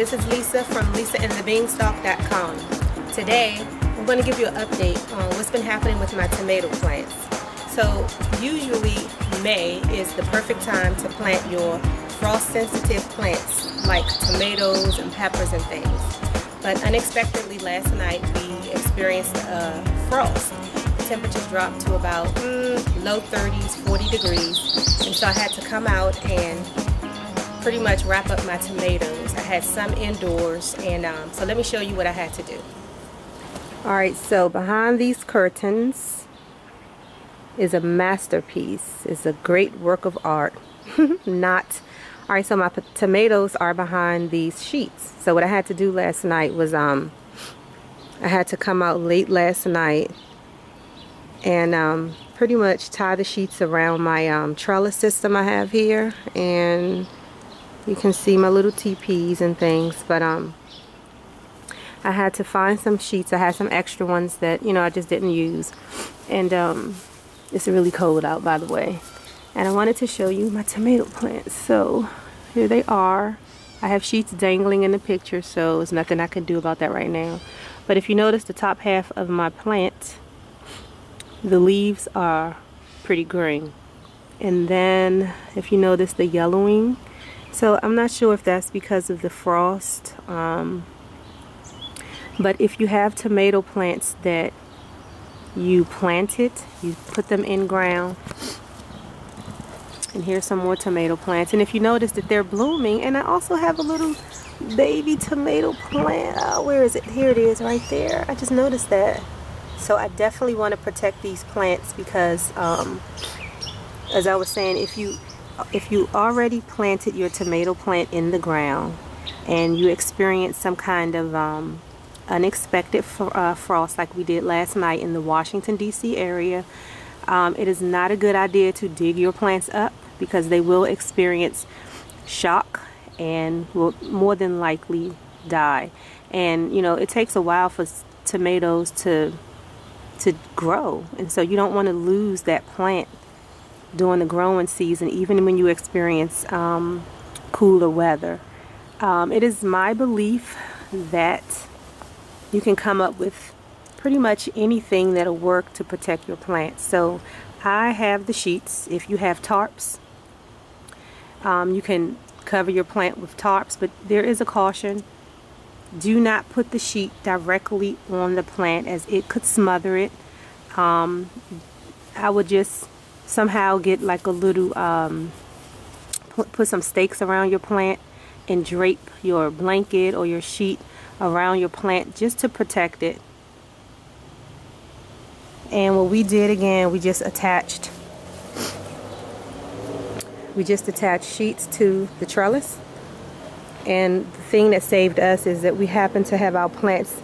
this is Lisa from lisaandthebeanstalk.com. Today, I'm going to give you an update on what's been happening with my tomato plants. So, usually May is the perfect time to plant your frost-sensitive plants like tomatoes and peppers and things. But unexpectedly last night we experienced a frost. The temperatures dropped to about low 30s, 40 degrees, and so I had to come out and pretty much wrap up my tomatoes. I had some indoors, and so let me show you what I had to do. Alright, so behind these curtains is a masterpiece. It's a great work of art. Alright, so my tomatoes are behind these sheets. So what I had to do last night was I had to come out late last night and pretty much tie the sheets around my trellis system I have here, and you can see my little teepees and things, but I had to find some sheets. I had some extra ones that, you know, I just didn't use. And it's really cold out, by the way. And I wanted to show you my tomato plants. So here they are. I have sheets dangling in the picture, so there's nothing I can do about that right now. But if you notice the top half of my plant, the leaves are pretty green. And then if you notice the yellowing, so I'm not sure if that's because of the frost, but if you have tomato plants that you planted, you put them in ground, and here's some more tomato plants, and if you notice that they're blooming, and I also have a little baby tomato plant, where is it? Here it is right there. I just noticed that. So I definitely want to protect these plants because as I was saying, if you already planted your tomato plant in the ground and you experience some kind of unexpected frost like we did last night in the Washington D.C. area, it is not a good idea to dig your plants up because they will experience shock and will more than likely die. And you know, it takes a while for tomatoes to grow, and so you don't want to lose that plant during the growing season, even when you experience cooler weather. It is my belief that you can come up with pretty much anything that'll work to protect your plants. So I have the sheets. If you have tarps, you can cover your plant with tarps, but there is a caution. Do not put the sheet directly on the plant, as it could smother it. I would just somehow get like a little put some stakes around your plant and drape your blanket or your sheet around your plant just to protect it. And what we did again, we just attached sheets to the trellis. And the thing that saved us is that we happen to have our plants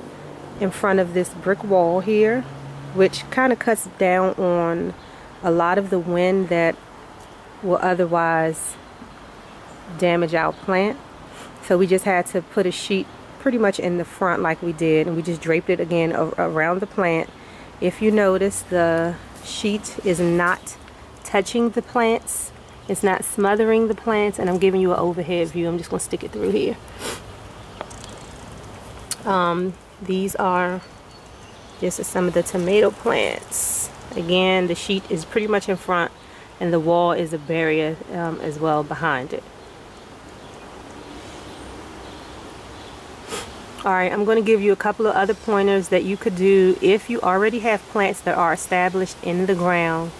in front of this brick wall here, which kind of cuts down on a lot of the wind that will otherwise damage our plant. So we just had to put a sheet pretty much in the front like we did, and we just draped it again around the plant. If you notice, the sheet is not touching the plants, it's not smothering the plants, and I'm giving you an overhead view. I'm just going to stick it through here. These are just some of the tomato plants. Again, the sheet is pretty much in front, and the wall is a barrier as well behind it. Alright, I'm going to give you a couple of other pointers that you could do if you already have plants that are established in the ground.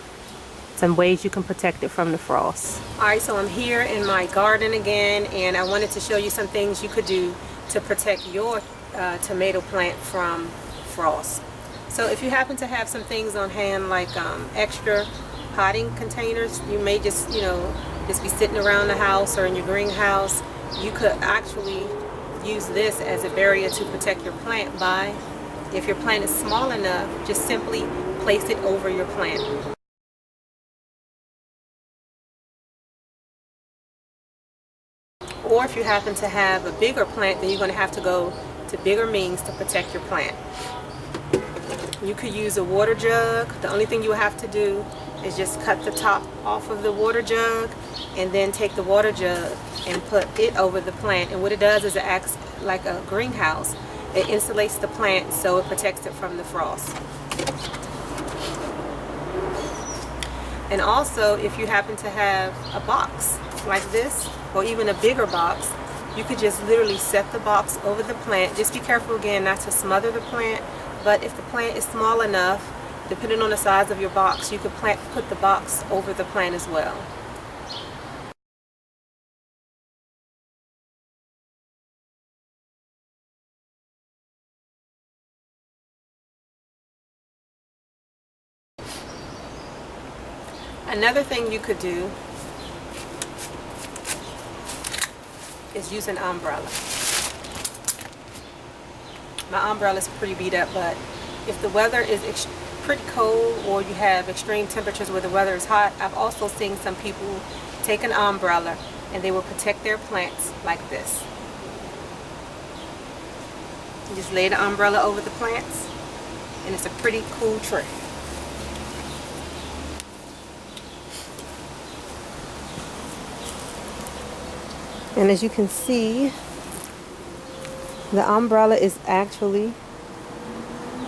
Some ways you can protect it from the frost. Alright, so I'm here in my garden again, and I wanted to show you some things you could do to protect your tomato plant from frost. So if you happen to have some things on hand like extra potting containers, you may just be sitting around the house or in your greenhouse, you could actually use this as a barrier to protect your plant by, if your plant is small enough, just simply place it over your plant. Or if you happen to have a bigger plant, then you're going to have to go to bigger means to protect your plant. You could use a water jug. The only thing you have to do is just cut the top off of the water jug and then take the water jug and put it over the plant. And what it does is it acts like a greenhouse. It insulates the plant so it protects it from the frost. And also, if you happen to have a box like this, or even a bigger box, you could just literally set the box over the plant. Just be careful again not to smother the plant, but if the plant is small enough, depending on the size of your box, you could put the box over the plant as well. Another thing you could do is use an umbrella. My umbrella is pretty beat up, but if the weather is pretty cold or you have extreme temperatures where the weather is hot, I've also seen some people take an umbrella and they will protect their plants like this. You just lay the umbrella over the plants and it's a pretty cool trick. And as you can see, the umbrella is actually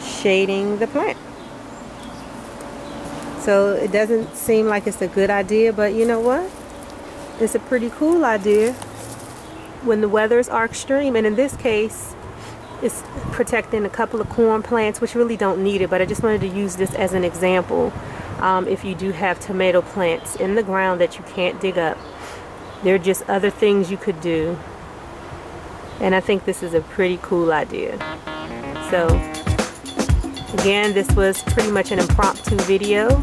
shading the plant. So it doesn't seem like it's a good idea, but you know what? It's a pretty cool idea when the weathers are extreme. And in this case, it's protecting a couple of corn plants, which really don't need it, but I just wanted to use this as an example. If you do have tomato plants in the ground that you can't dig up, there are just other things you could do. And I think this is a pretty cool idea. So again, this was pretty much an impromptu video.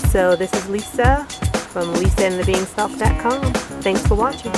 So this is Lisa from LisaandTheBeanstalk.com. Thanks for watching.